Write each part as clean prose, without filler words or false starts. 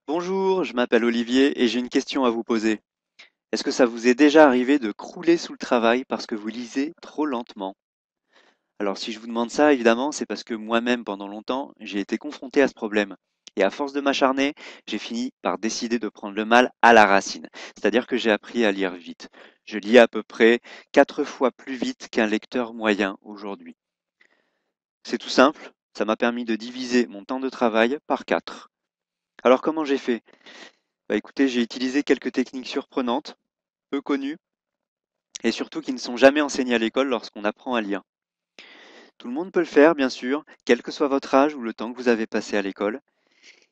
Bonjour, je m'appelle Olivier et j'ai une question à vous poser. Est-ce que ça vous est déjà arrivé de crouler sous le travail parce que vous lisez trop lentement? Alors si je vous demande ça, évidemment, c'est parce que moi-même, pendant longtemps, j'ai été confronté à ce problème. Et à force de m'acharner, j'ai fini par décider de prendre le mal à la racine. C'est-à-dire que j'ai appris à lire vite. Je lis à peu près 4 fois plus vite qu'un lecteur moyen aujourd'hui. C'est tout simple, ça m'a permis de diviser mon temps de travail par 4. Alors comment j'ai fait? Bah écoutez, j'ai utilisé quelques techniques surprenantes, peu connues, et surtout qui ne sont jamais enseignées à l'école lorsqu'on apprend à lire. Tout le monde peut le faire, bien sûr, quel que soit votre âge ou le temps que vous avez passé à l'école.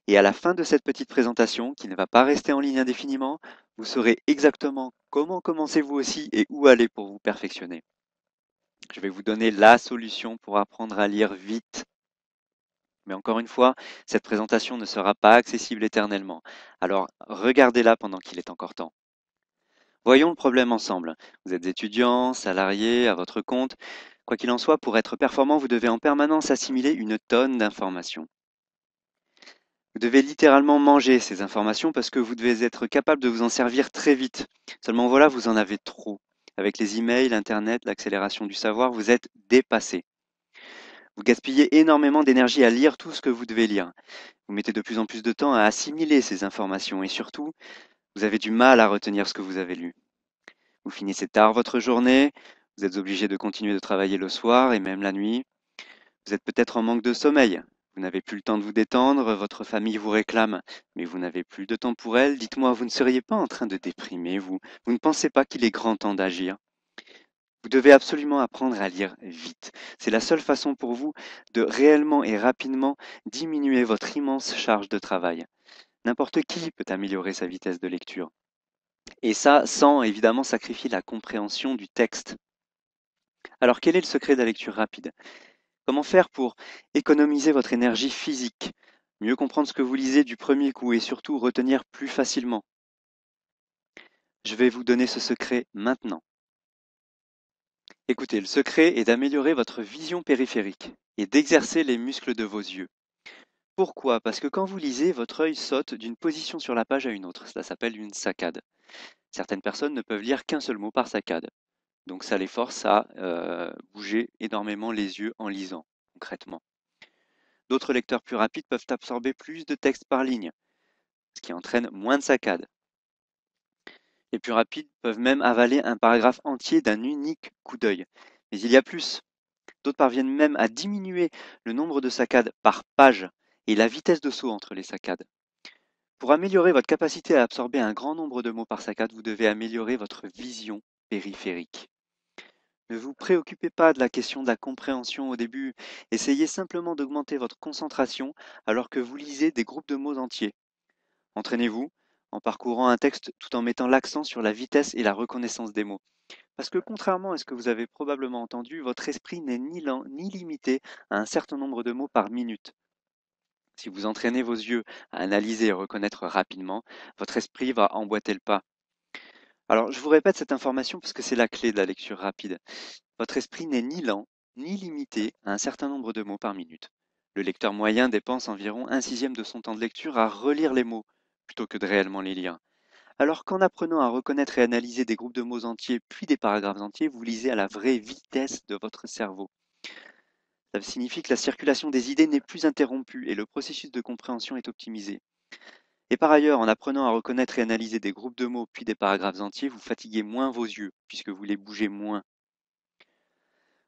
Et à la fin de cette petite présentation, qui ne va pas rester en ligne indéfiniment, vous saurez exactement comment commencer vous aussi et où aller pour vous perfectionner. Je vais vous donner la solution pour apprendre à lire vite. Mais encore une fois, cette présentation ne sera pas accessible éternellement. Alors regardez-la pendant qu'il est encore temps. Voyons le problème ensemble. Vous êtes étudiant, salarié, à votre compte. Quoi qu'il en soit, pour être performant, vous devez en permanence assimiler une tonne d'informations. Vous devez littéralement manger ces informations parce que vous devez être capable de vous en servir très vite. Seulement voilà, vous en avez trop. Avec les emails, Internet, l'accélération du savoir, vous êtes dépassé. Vous gaspillez énormément d'énergie à lire tout ce que vous devez lire. Vous mettez de plus en plus de temps à assimiler ces informations et surtout, vous avez du mal à retenir ce que vous avez lu. Vous finissez tard votre journée, vous êtes obligé de continuer de travailler le soir et même la nuit. Vous êtes peut-être en manque de sommeil. Vous n'avez plus le temps de vous détendre, votre famille vous réclame, mais vous n'avez plus de temps pour elle. Dites-moi, vous ne seriez pas en train de déprimer, vous? Vous ne pensez pas qu'il est grand temps d'agir? Vous devez absolument apprendre à lire vite. C'est la seule façon pour vous de réellement et rapidement diminuer votre immense charge de travail. N'importe qui peut améliorer sa vitesse de lecture. Et ça sans évidemment sacrifier la compréhension du texte. Alors quel est le secret de la lecture rapide? Comment faire pour économiser votre énergie physique? Mieux comprendre ce que vous lisez du premier coup et surtout retenir plus facilement. Je vais vous donner ce secret maintenant. Écoutez, le secret est d'améliorer votre vision périphérique et d'exercer les muscles de vos yeux. Pourquoi? Parce que quand vous lisez, votre œil saute d'une position sur la page à une autre. Cela s'appelle une saccade. Certaines personnes ne peuvent lire qu'un seul mot par saccade. Donc ça les force à bouger énormément les yeux en lisant, concrètement. D'autres lecteurs plus rapides peuvent absorber plus de texte par ligne, ce qui entraîne moins de saccades. Les plus rapides peuvent même avaler un paragraphe entier d'un unique coup d'œil. Mais il y a plus. D'autres parviennent même à diminuer le nombre de saccades par page et la vitesse de saut entre les saccades. Pour améliorer votre capacité à absorber un grand nombre de mots par saccade, vous devez améliorer votre vision périphérique. Ne vous préoccupez pas de la question de la compréhension au début. Essayez simplement d'augmenter votre concentration alors que vous lisez des groupes de mots entiers. Entraînez-vous en parcourant un texte tout en mettant l'accent sur la vitesse et la reconnaissance des mots. Parce que contrairement à ce que vous avez probablement entendu, votre esprit n'est ni lent ni limité à un certain nombre de mots par minute. Si vous entraînez vos yeux à analyser et reconnaître rapidement, votre esprit va emboîter le pas. Alors, je vous répète cette information parce que c'est la clé de la lecture rapide. Votre esprit n'est ni lent, ni limité à un certain nombre de mots par minute. Le lecteur moyen dépense environ un sixième de son temps de lecture à relire les mots, plutôt que de réellement les lire. Alors qu'en apprenant à reconnaître et analyser des groupes de mots entiers, puis des paragraphes entiers, vous lisez à la vraie vitesse de votre cerveau. Ça signifie que la circulation des idées n'est plus interrompue et le processus de compréhension est optimisé. Et par ailleurs, en apprenant à reconnaître et analyser des groupes de mots puis des paragraphes entiers, vous fatiguez moins vos yeux, puisque vous les bougez moins.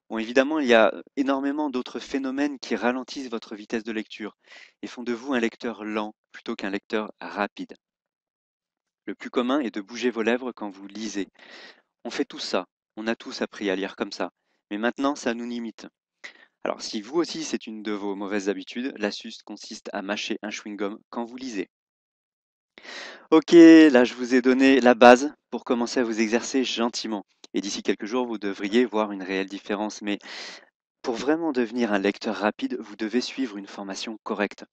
Bon, évidemment, il y a énormément d'autres phénomènes qui ralentissent votre vitesse de lecture et font de vous un lecteur lent plutôt qu'un lecteur rapide. Le plus commun est de bouger vos lèvres quand vous lisez. On fait tout ça, on a tous appris à lire comme ça, mais maintenant ça nous limite. Alors si vous aussi c'est une de vos mauvaises habitudes, l'astuce consiste à mâcher un chewing-gum quand vous lisez. Ok, là je vous ai donné la base pour commencer à vous exercer gentiment. Et d'ici quelques jours, vous devriez voir une réelle différence. Mais pour vraiment devenir un lecteur rapide, vous devez suivre une formation correcte.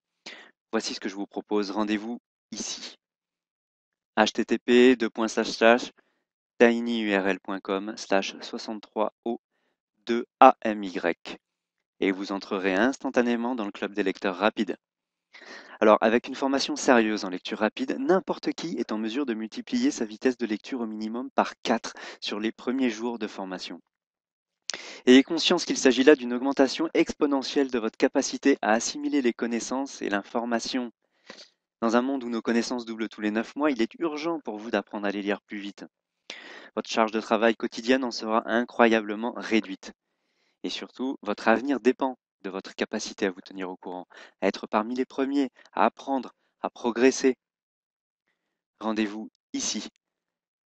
Voici ce que je vous propose. Rendez-vous ici. http://tinyurl.com/63o2amy et vous entrerez instantanément dans le club des lecteurs rapides. Alors, avec une formation sérieuse en lecture rapide, n'importe qui est en mesure de multiplier sa vitesse de lecture au minimum par 4 sur les premiers jours de formation. Ayez conscience qu'il s'agit là d'une augmentation exponentielle de votre capacité à assimiler les connaissances et l'information. Dans un monde où nos connaissances doublent tous les 9 mois, il est urgent pour vous d'apprendre à les lire plus vite. Votre charge de travail quotidienne en sera incroyablement réduite. Et surtout, votre avenir dépend de votre capacité à vous tenir au courant, à être parmi les premiers, à apprendre, à progresser. Rendez-vous ici,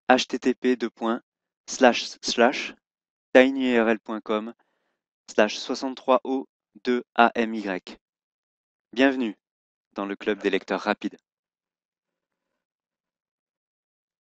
http://tinyurl.com/63o2amy. Bienvenue dans le club des lecteurs rapides.